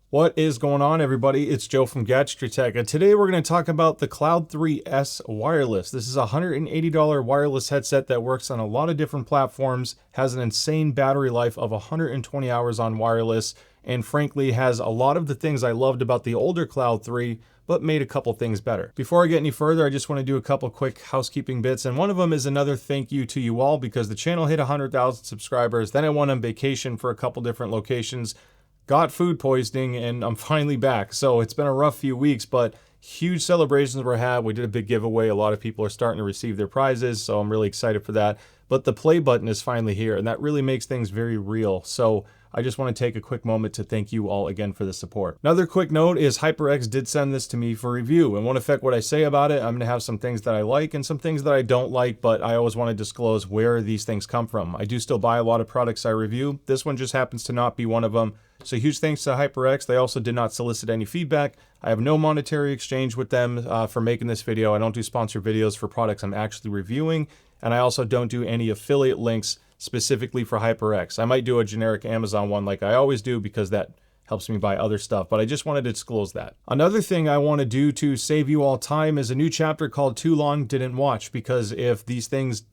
What is going on, everybody? It's Joe from Gadgetry Tech, and today we're going to talk about the Cloud III S wireless. This is a $180 wireless headset that works on a lot of different platforms, has an insane battery life of 120 hours on wireless, and frankly has a lot of the things I loved about the older Cloud III, but made a couple things better. Before I get any further, I just want to do a couple quick housekeeping bits, and one of them is another thank you to you all because the channel hit 100,000 subscribers. Then I went on vacation for a couple different locations, got food poisoning, and I'm finally back. So it's been a rough few weeks, but huge celebrations were had. We did a big giveaway. A lot of people are starting to receive their prizes, so I'm really excited for that. But the play button is finally here, and that really makes things very real. So I just want to take a quick moment to thank you all again for the support. Another quick note is HyperX did send this to me for review, and won't affect what I say about it. I'm going to have some things that I like and some things that I don't like, but I always want to disclose where these things come from. I do still buy a lot of products I review. This one just happens to not be one of them. So huge thanks to HyperX. They also did not solicit any feedback. I have no monetary exchange with them for making this video. I don't do sponsored videos for products I'm actually reviewing, and I also don't do any affiliate links specifically for HyperX. I might do a generic Amazon one like I always do because that helps me buy other stuff, but I just wanted to disclose that. Another thing I want to do to save you all time is a new chapter called Too Long Didn't Watch, because if these things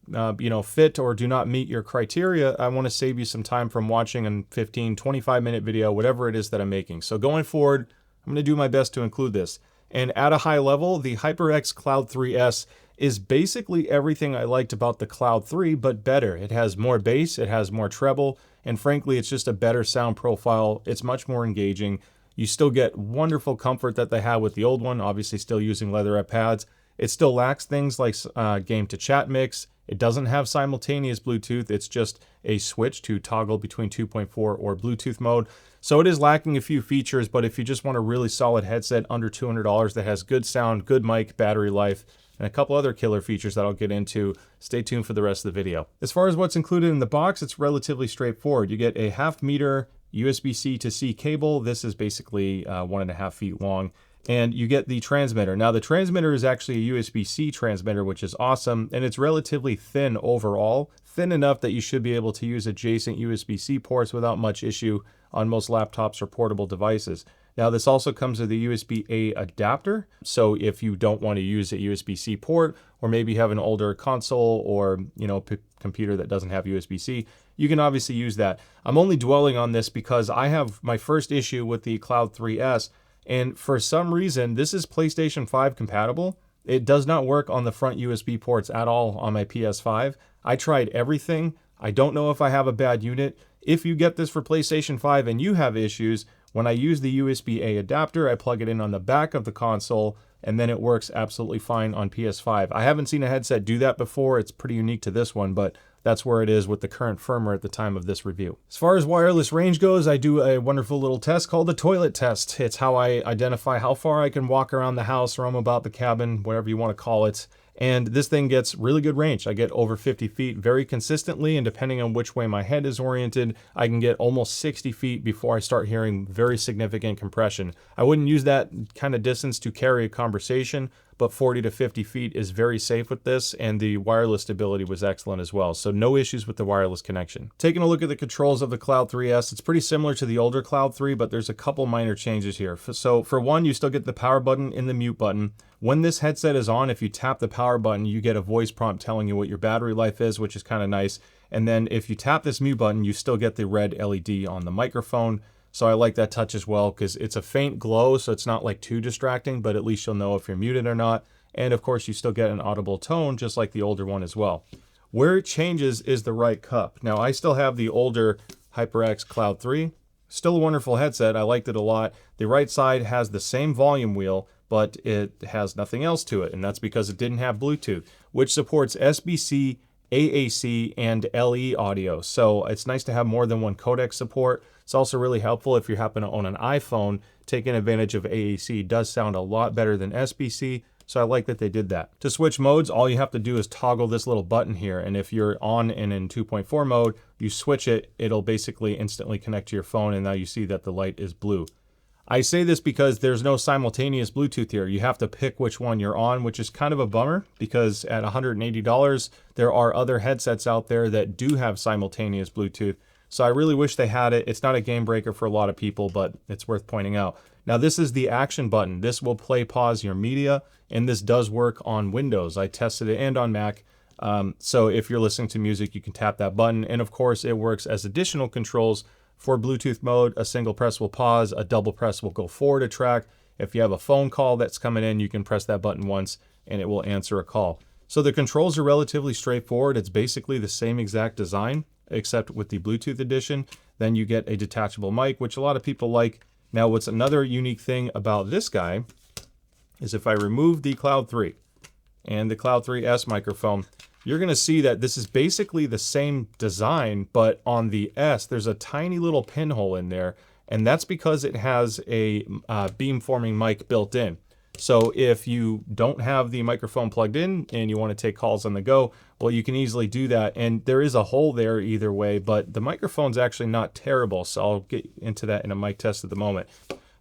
fit or do not meet your criteria, I want to save you some time from watching a 15, 25-minute video, whatever it is that I'm making. So going forward, I'm going to do my best to include this. And at a high level, the HyperX Cloud III S is basically everything I liked about the Cloud III, but better. It has more bass, it has more treble, and frankly, it's just a better sound profile. It's much more engaging. You still get wonderful comfort that they had with the old one, obviously still using leatherette pads. It still lacks things like game to chat mix. It doesn't have simultaneous Bluetooth. It's just a switch to toggle between 2.4 or Bluetooth mode. So it is lacking a few features, but if you just want a really solid headset under $200 that has good sound, good mic, battery life, and a couple other killer features that I'll get into, stay tuned for the rest of the video. As far as what's included in the box, it's relatively straightforward. You get a 0.5 meter USB-C to C cable. This is basically 1.5 feet long. And you get the transmitter. Now the transmitter is actually a USB-C transmitter, which is awesome, and it's relatively thin overall, thin enough that you should be able to use adjacent USB-C ports without much issue on most laptops or portable devices. Now this also comes with a USB-A adapter, so if you don't want to use a USB-C port, or maybe have an older console or computer that doesn't have USB-C, you can obviously use that. I'm only dwelling on this because I have my first issue with the Cloud III S, and for some reason this is PlayStation 5 compatible. It does not work on the front USB ports at all on my PS5. I tried everything. I don't know if I have a bad unit. If you get this for PlayStation 5 and you have issues, when I use the USB-A adapter, I plug it in on the back of the console, and then it works absolutely fine on PS5. I haven't seen a headset do that before. It's pretty unique to this one, but that's where it is with the current firmware at the time of this review. As far as wireless range goes, I do a wonderful little test called the toilet test. It's how I identify how far I can walk around the house, roam about the cabin, whatever you want to call it. And this thing gets really good range. I get over 50 feet very consistently, and depending on which way my head is oriented, I can get almost 60 feet before I start hearing very significant compression. I wouldn't use that kind of distance to carry a conversation, but 40 to 50 feet is very safe with this, and the wireless stability was excellent as well, so no issues with the wireless connection. Taking a look at the controls of the Cloud III S, it's pretty similar to the older Cloud III, but there's a couple minor changes here. So for one, you still get the power button and the mute button. When this headset is on, if you tap the power button, you get a voice prompt telling you what your battery life is, which is kind of nice. And then if you tap this mute button, you still get the red LED on the microphone. So I like that touch as well because it's a faint glow, so it's not like too distracting, but at least you'll know if you're muted or not. And of course, you still get an audible tone just like the older one as well. Where it changes is the right cup. Now I still have the older HyperX Cloud III. Still a wonderful headset. I liked it a lot. The right side has the same volume wheel, but it has nothing else to it, and that's because it didn't have Bluetooth, which supports SBC, AAC, and LE audio. So it's nice to have more than one codec support. It's also really helpful if you happen to own an iPhone. Taking advantage of AAC does sound a lot better than SBC, so I like that they did that. To switch modes, all you have to do is toggle this little button here, and if you're on and in 2.4 mode, you switch it, it'll basically instantly connect to your phone, and now you see that the light is blue. I say this because there's no simultaneous Bluetooth here. You have to pick which one you're on, which is kind of a bummer because at $180, there are other headsets out there that do have simultaneous Bluetooth. So I really wish they had it. It's not a game breaker for a lot of people, but it's worth pointing out. Now this is the action button. This will play pause your media, and this does work on Windows. I tested it and on Mac. So if you're listening to music, you can tap that button. And of course it works as additional controls for Bluetooth mode. A single press will pause, a double press will go forward a track. If you have a phone call that's coming in, you can press that button once and it will answer a call. So the controls are relatively straightforward. It's basically the same exact design, except with the Bluetooth edition. Then you get a detachable mic, which a lot of people like. Now, what's another unique thing about this guy is if I remove the Cloud 3 and the Cloud 3S microphone, you're going to see that this is basically the same design, but on the S, there's a tiny little pinhole in there, and that's because it has a beamforming mic built in. So if you don't have the microphone plugged in and you want to take calls on the go, well, you can easily do that. And there is a hole there either way, but the microphone's actually not terrible. So I'll get into that in a mic test at the moment.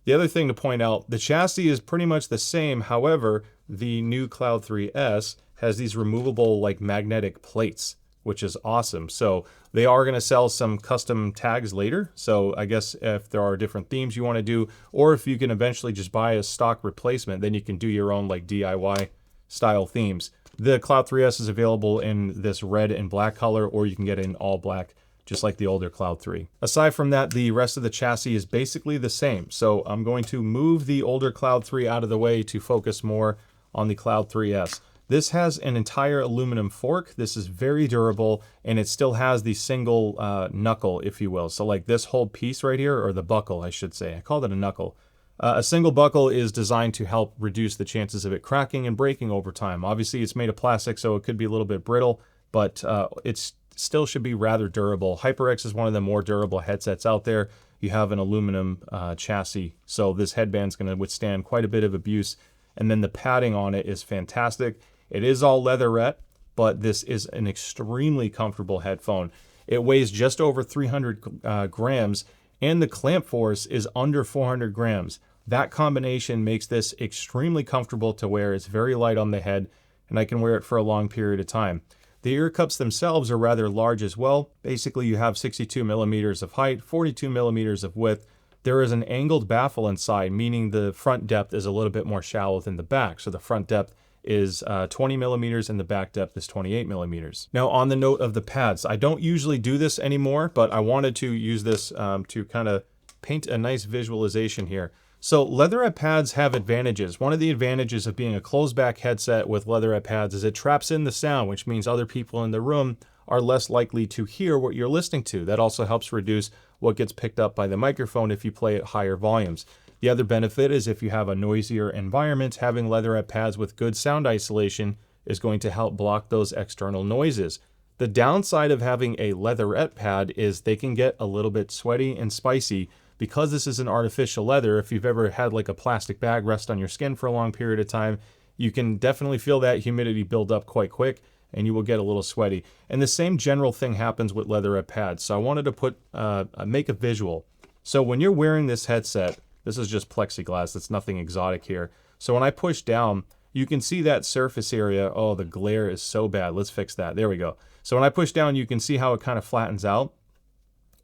The other thing to point out, the chassis is pretty much the same. However, the new Cloud 3S has these removable like magnetic plates, which is awesome. So they are going to sell some custom tags later. So I guess if there are different themes you want to do, or if you can eventually just buy a stock replacement, then you can do your own like DIY style themes. The Cloud 3S is available in this red and black color, or you can get it in all black, just like the older Cloud 3. Aside from that, the rest of the chassis is basically the same. So I'm going to move the older Cloud 3 out of the way to focus more on the Cloud 3S. This has an entire aluminum fork. This is very durable, and it still has the single knuckle, if you will. So like this whole piece right here, or the buckle, I should say. I called it a knuckle. A single buckle is designed to help reduce the chances of it cracking and breaking over time. Obviously, it's made of plastic, so it could be a little bit brittle, but it still should be rather durable. HyperX is one of the more durable headsets out there. You have an aluminum chassis, so this headband's going to withstand quite a bit of abuse. And then the padding on it is fantastic. It is all leatherette, but this is an extremely comfortable headphone. It weighs just over 300 grams, and the clamp force is under 400 grams. That combination makes this extremely comfortable to wear. It's very light on the head, and I can wear it for a long period of time. The ear cups themselves are rather large as well. Basically, you have 62 millimeters of height, 42 millimeters of width. There is an angled baffle inside, meaning the front depth is a little bit more shallow than the back. So the front depth is 20 millimeters and the back depth is 28 millimeters. Now, on the note of the pads, I don't usually do this anymore, but I wanted to use this to kind of paint a nice visualization here. So leatherette pads have advantages. One of the advantages of being a closed back headset with leatherette pads is it traps in the sound, which means other people in the room are less likely to hear what you're listening to. That also helps reduce what gets picked up by the microphone if you play at higher volumes. The other benefit is if you have a noisier environment, having leatherette pads with good sound isolation is going to help block those external noises. The downside of having a leatherette pad is they can get a little bit sweaty and spicy. Because this is an artificial leather, if you've ever had like a plastic bag rest on your skin for a long period of time, you can definitely feel that humidity build up quite quick and you will get a little sweaty. And the same general thing happens with leatherette pads. So I wanted to make a visual. So when you're wearing this headset, this is just plexiglass, it's nothing exotic here. So when I push down, you can see that surface area. Oh, the glare is so bad. Let's fix that. There we go. So when I push down, you can see how it kind of flattens out.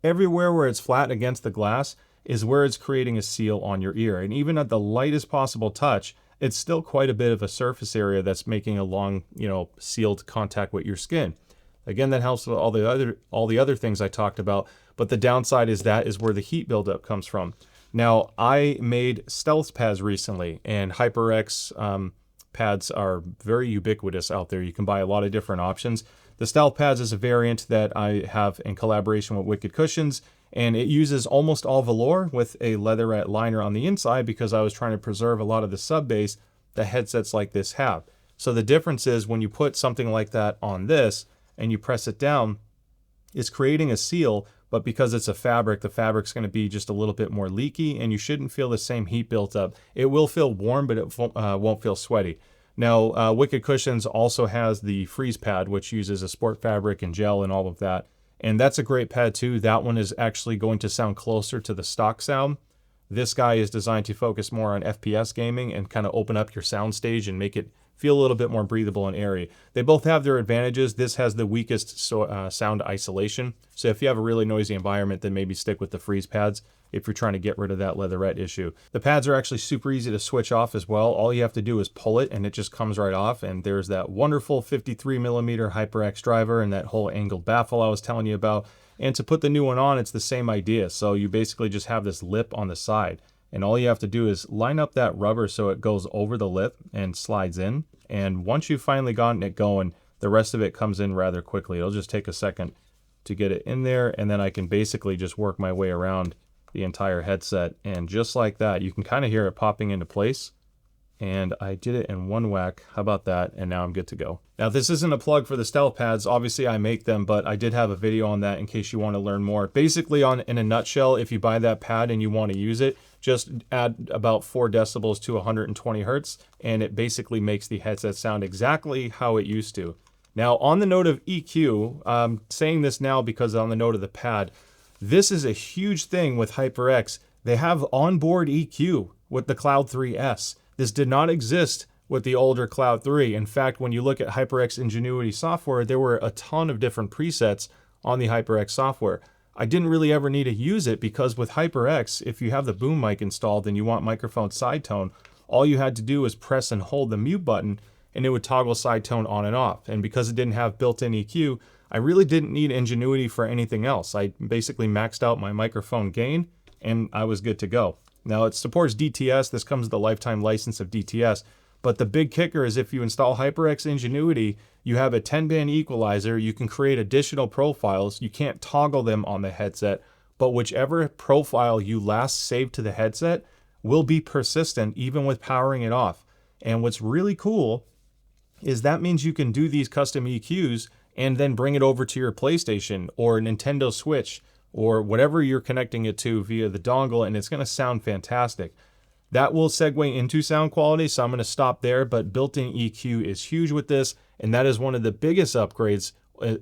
Everywhere where it's flat against the glass is where it's creating a seal on your ear. And even at the lightest possible touch, it's still quite a bit of a surface area that's making a long, sealed contact with your skin. Again, that helps with all the other things I talked about, but the downside is that is where the heat buildup comes from. Now, I made StealthZ pads recently, and HyperX pads are very ubiquitous out there. You can buy a lot of different options. The StealthZ pads is a variant that I have in collaboration with Wicked Cushions, and it uses almost all velour with a leatherette liner on the inside because I was trying to preserve a lot of the sub-bass that headsets like this have. So the difference is when you put something like that on this and you press it down, it's creating a seal, but because it's a fabric, the fabric's going to be just a little bit more leaky and you shouldn't feel the same heat built up. It will feel warm, but it won't feel sweaty. Now, Wicked Cushions also has the freeze pad, which uses a sport fabric and gel and all of that. And that's a great pad too. That one is actually going to sound closer to the stock sound. This guy is designed to focus more on FPS gaming and kind of open up your sound stage and make it feel a little bit more breathable and airy. They both have their advantages. This has the weakest sound isolation. So if you have a really noisy environment, then maybe stick with the freeze pads if you're trying to get rid of that leatherette issue. The pads are actually super easy to switch off as well. All you have to do is pull it and it just comes right off. And there's that wonderful 53mm HyperX driver and that whole angled baffle I was telling you about. And to put the new one on, it's the same idea. So you basically just have this lip on the side. And all you have to do is line up that rubber so it goes over the lip and slides in. And once you've finally gotten it going, the rest of it comes in rather quickly. It'll just take a second to get it in there. And then I can basically just work my way around the entire headset, and just like that you can kind of hear it popping into place. And I did it in one whack. How about that? And now I'm good to go. Now this isn't a plug for the Stealth pads, obviously I make them, but I did have a video on that in case you want to learn more. Basically, in a nutshell, if you buy that pad and you want to use it, just add about 4 decibels to 120 hertz and it basically makes the headset sound exactly how it used to. Now on the note of EQ, I'm saying this now because on the note of the pad, this is a huge thing with HyperX. They have onboard EQ with the Cloud 3S. This did not exist with the older Cloud 3. In fact, when you look at HyperX Ingenuity software, there were a ton of different presets on the HyperX software. I didn't really ever need to use it because with HyperX, if you have the boom mic installed and you want microphone side tone, all you had to do was press and hold the mute button and it would toggle side tone on and off. And because it didn't have built-in EQ, I really didn't need Ingenuity for anything else. I basically maxed out my microphone gain and I was good to go. Now it supports DTS. This comes with a lifetime license of DTS. But the big kicker is if you install HyperX Ingenuity, you have a 10-band equalizer. You can create additional profiles. You can't toggle them on the headset, but whichever profile you last saved to the headset will be persistent even with powering it off. And what's really cool is that means you can do these custom EQs and then bring it over to your PlayStation or Nintendo Switch or whatever you're connecting it to via the dongle, and it's going to sound fantastic. That will segue into sound quality, so I'm going to stop there, but built-in EQ is huge with this, and that is one of the biggest upgrades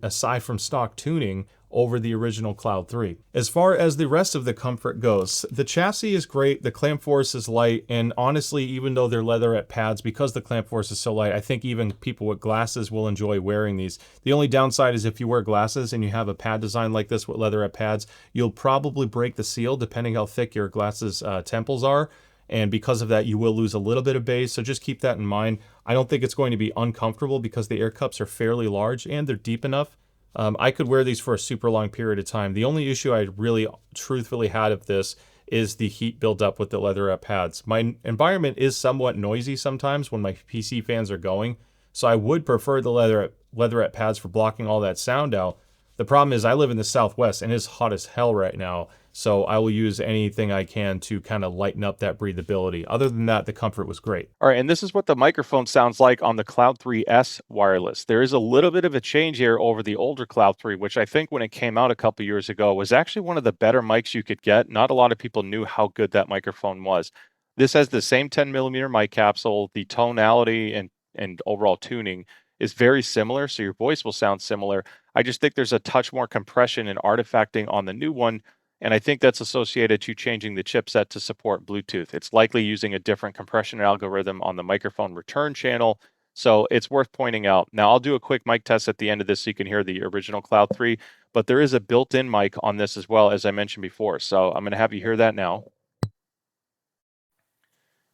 aside from stock tuning over the original Cloud 3. As far as the rest of the comfort goes, the chassis is great, the clamp force is light, and honestly, even though they're leatherette pads, because the clamp force is so light, I think even people with glasses will enjoy wearing these. The only downside is if you wear glasses and you have a pad design like this with leatherette pads, you'll probably break the seal depending how thick your glasses temples are. And because of that, you will lose a little bit of bass, so just keep that in mind. I don't think it's going to be uncomfortable because the air cups are fairly large and they're deep enough. I could wear these for a super long period of time. The only issue I really truthfully had of this is the heat buildup with the leatherette pads. My environment is somewhat noisy sometimes when my PC fans are going, so I would prefer the leatherette pads for blocking all that sound out. The problem is I live in the Southwest and it's hot as hell right now, so I will use anything I can to kind of lighten up that breathability. Other than that, the comfort was great. All right, and this is what the microphone sounds like on the Cloud 3S wireless. There is a little bit of a change here over the older Cloud 3, which I think when it came out a couple years ago was actually one of the better mics you could get. Not a lot of people knew how good that microphone was. This has the same 10mm mic capsule. The tonality and overall tuning is very similar, so your voice will sound similar. I just think there's a touch more compression and artifacting on the new one, and I think that's associated to changing the chipset to support Bluetooth. It's likely using a different compression algorithm on the microphone return channel, so it's worth pointing out. Now, I'll do a quick mic test at the end of this so you can hear the original Cloud 3, but there is a built-in mic on this as well, as I mentioned before, so I'm going to have you hear that now.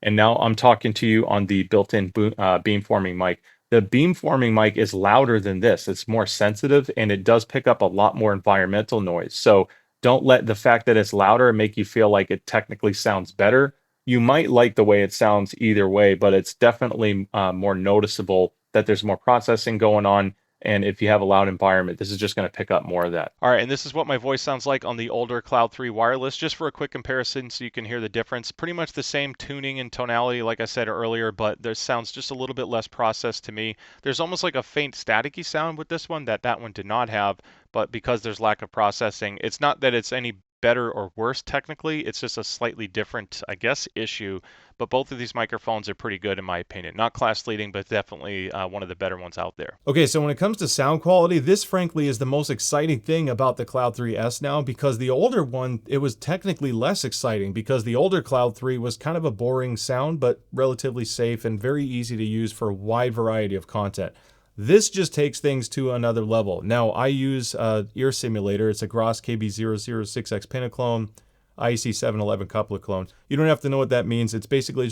And now I'm talking to you on the built-in beamforming mic. The beamforming mic is louder than this. It's more sensitive and it does pick up a lot more environmental noise. So don't let the fact that it's louder make you feel like it technically sounds better. You might like the way it sounds either way, but it's definitely more noticeable that there's more processing going on. And if you have a loud environment, this is just going to pick up more of that. All right, and this is what my voice sounds like on the older Cloud 3 wireless, just for a quick comparison so you can hear the difference. Pretty much the same tuning and tonality, like I said earlier, but this sounds just a little bit less processed to me. There's almost like a faint staticky sound with this one that one did not have, but because there's lack of processing, it's not that it's any better or worse technically. It's just a slightly different, I guess, issue. But both of these microphones are pretty good in my opinion. Not class leading, but definitely one of the better ones out there. Okay, so when it comes to sound quality, this frankly is the most exciting thing about the Cloud 3S now, because the older one, it was technically less exciting because the older Cloud 3 was kind of a boring sound, but relatively safe and very easy to use for a wide variety of content. This just takes things to another level. Now, I use ear simulator. It's a Gross KB006X Pinaclone, IEC711 coupler clone. You don't have to know what that means. It's basically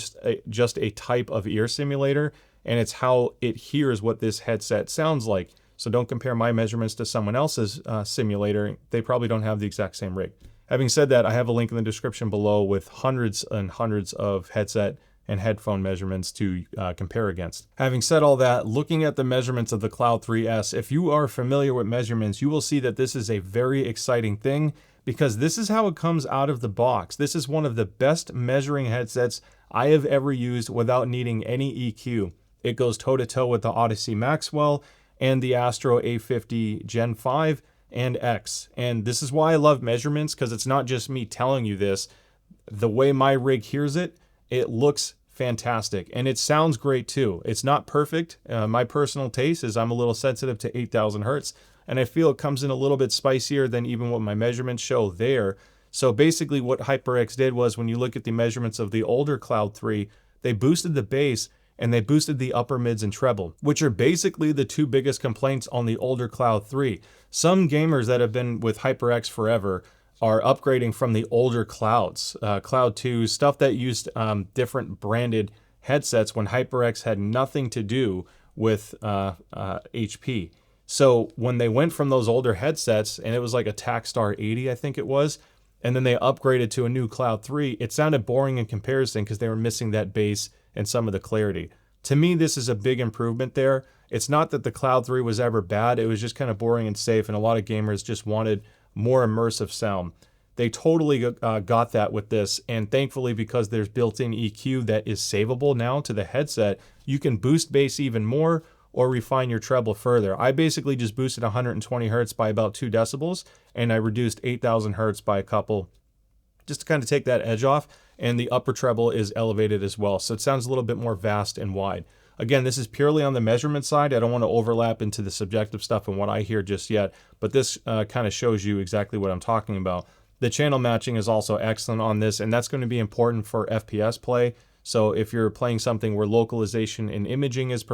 just a type of ear simulator, and it's how it hears what this headset sounds like. So don't compare my measurements to someone else's simulator. They probably don't have the exact same rig. Having said that, I have a link in the description below with hundreds and hundreds of headset and headphone measurements to compare against. Having said all that, looking at the measurements of the Cloud 3S, if you are familiar with measurements, you will see that this is a very exciting thing because this is how it comes out of the box. This is one of the best measuring headsets I have ever used without needing any EQ. It goes toe-to-toe with the Odyssey Maxwell and the Astro A50 Gen 5 and X. And this is why I love measurements, because it's not just me telling you this. The way my rig hears it, it looks fantastic, and it sounds great too. It's not perfect. My personal taste is I'm a little sensitive to 8,000 hertz, and I feel it comes in a little bit spicier than even what my measurements show there. So basically what HyperX did was, when you look at the measurements of the older Cloud 3, they boosted the bass and they boosted the upper mids and treble, which are basically the two biggest complaints on the older Cloud 3. Some gamers that have been with HyperX forever are upgrading from the older Clouds, Cloud 2, stuff that used different branded headsets when HyperX had nothing to do with HP. So when they went from those older headsets, and it was like a Tacstar 80, I think it was, and then they upgraded to a new Cloud 3, it sounded boring in comparison because they were missing that bass and some of the clarity. To me, this is a big improvement there. It's not that the Cloud 3 was ever bad, it was just kind of boring and safe, and a lot of gamers just wanted more immersive sound. They totally got that with this, and thankfully, because there's built-in EQ that is savable now to the headset, you can boost bass even more or refine your treble further. I basically just boosted 120 hertz by about 2 decibels, and I reduced 8,000 hertz by a couple, just to kind of take that edge off, and the upper treble is elevated as well, so it sounds a little bit more vast and wide. Again, this is purely on the measurement side. I don't want to overlap into the subjective stuff and what I hear just yet, but this kind of shows you exactly what I'm talking about. The channel matching is also excellent on this, and that's going to be important for FPS play. So if you're playing something where localization and imaging is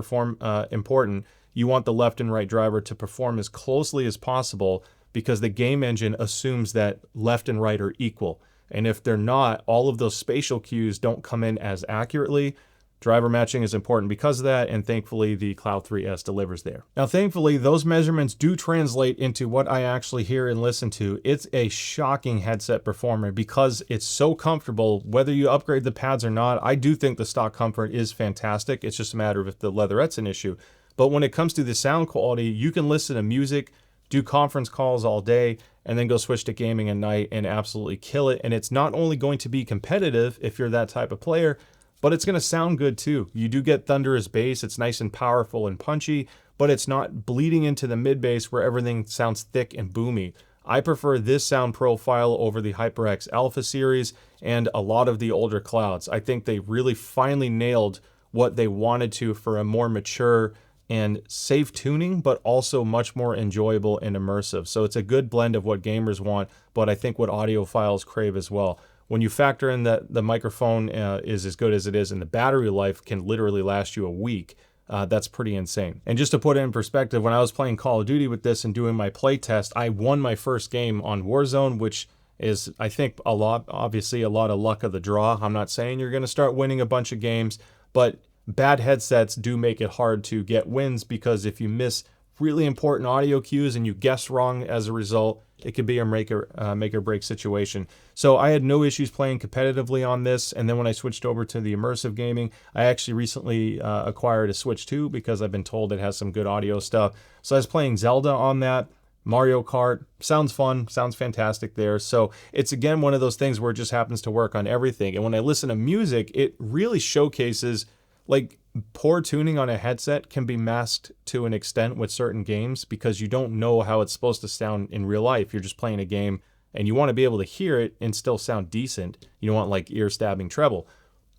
important, you want the left and right driver to perform as closely as possible, because the game engine assumes that left and right are equal. And if they're not, all of those spatial cues don't come in as accurately. Driver matching is important because of that, and thankfully the Cloud 3S delivers there. Now, thankfully, those measurements do translate into what I actually hear and listen to. It's a shocking headset performer because it's so comfortable, whether you upgrade the pads or not. I do think the stock comfort is fantastic. It's just a matter of if the leatherette's an issue. But when it comes to the sound quality, you can listen to music, do conference calls all day, and then go switch to gaming at night and absolutely kill it. And it's not only going to be competitive if you're that type of player, but it's going to sound good too. You do get thunderous bass. It's nice and powerful and punchy, but it's not bleeding into the mid bass where everything sounds thick and boomy. I prefer this sound profile over the HyperX Alpha series and a lot of the older Clouds. I think they really finally nailed what they wanted to for a more mature and safe tuning, but also much more enjoyable and immersive. So it's a good blend of what gamers want, but I think what audiophiles crave as well. When you factor in that the microphone is as good as it is and the battery life can literally last you a week, that's pretty insane. And just to put it in perspective, when I was playing Call of Duty with this and doing my play test, I won my first game on Warzone, which is, I think, obviously a lot of luck of the draw. I'm not saying you're going to start winning a bunch of games, but bad headsets do make it hard to get wins, because if you miss really important audio cues and you guess wrong as a result, it could be a make or break situation. So I had no issues playing competitively on this, and then when I switched over to the immersive gaming, I actually recently acquired a Switch 2 because I've been told it has some good audio stuff. So I was playing Zelda on that. Mario Kart sounds fun, sounds fantastic there. So it's again one of those things where it just happens to work on everything. And when I listen to music, it really showcases, like, poor tuning on a headset can be masked to an extent with certain games because you don't know how it's supposed to sound in real life. You're just playing a game and you want to be able to hear it and still sound decent. You don't want like ear-stabbing treble.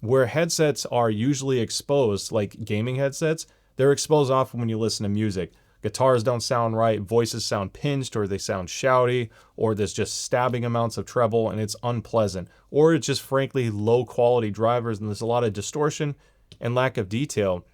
Where headsets are usually exposed, like gaming headsets, they're exposed often when you listen to music. Guitars don't sound right, voices sound pinched, or they sound shouty, or there's just stabbing amounts of treble and it's unpleasant. Or it's just frankly low quality drivers and there's a lot of distortion and lack of detail.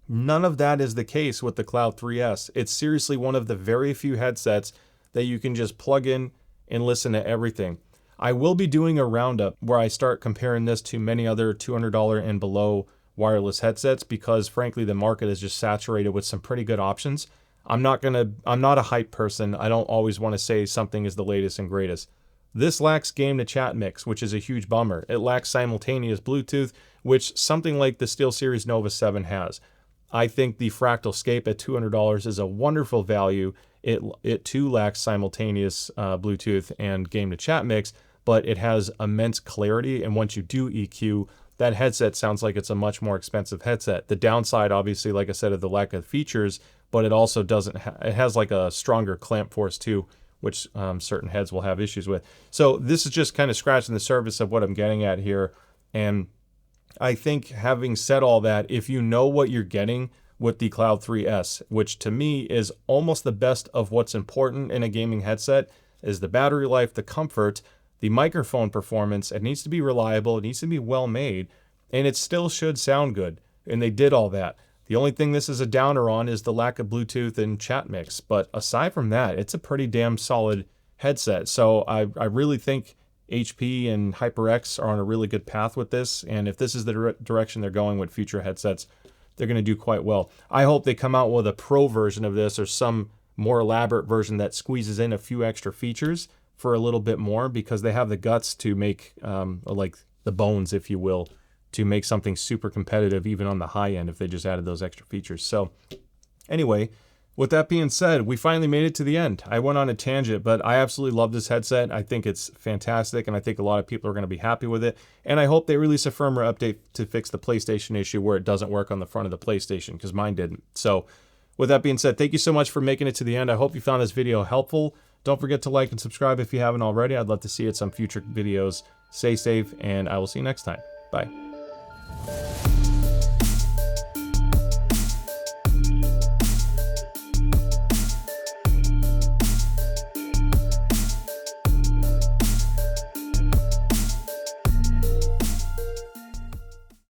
None of that is the case with the Cloud 3S. It's seriously one of the very few headsets that you can just plug in and listen to everything. I will be doing a roundup where I start comparing this to many other $200 and below wireless headsets because frankly the market is just saturated with some pretty good options. I'm not a hype person. I don't always want to say something is the latest and greatest. This lacks game to chat mix, which is a huge bummer. It lacks simultaneous Bluetooth, which something like the SteelSeries Nova 7 has. I think the Fractalscape at $200 is a wonderful value. It too lacks simultaneous Bluetooth and game to chat mix, but it has immense clarity, and once you do EQ, that headset sounds like it's a much more expensive headset. The downside, obviously, like I said, is the lack of features, but it also doesn't, it has like a stronger clamp force too, which certain heads will have issues with. So this is just kind of scratching the surface of what I'm getting at here. And I think having said all that, if you know what you're getting with the Cloud 3S, which to me is almost the best of what's important in a gaming headset, is the battery life, the comfort, the microphone performance. It needs to be reliable, it needs to be well made, and it still should sound good. And they did all that. The only thing this is a downer on is the lack of Bluetooth and chat mix. But aside from that, it's a pretty damn solid headset. So I really think HP and HyperX are on a really good path with this. And if this is the direction they're going with future headsets, they're going to do quite well. I hope they come out with a pro version of this or some more elaborate version that squeezes in a few extra features for a little bit more, because they have the guts to make, like the bones, if you will, to make something super competitive even on the high end if they just added those extra features. So anyway, with that being said, we finally made it to the end. I went on a tangent, but I absolutely love this headset. I think it's fantastic, and I think a lot of people are going to be happy with it. And I hope they release a firmware update to fix the PlayStation issue where it doesn't work on the front of the PlayStation, because mine didn't. So with that being said, thank you so much for making it to the end. I hope you found this video helpful. Don't forget to like and subscribe if you haven't already. I'd love to see it in some future videos. Stay safe, and I will see you next time. Bye.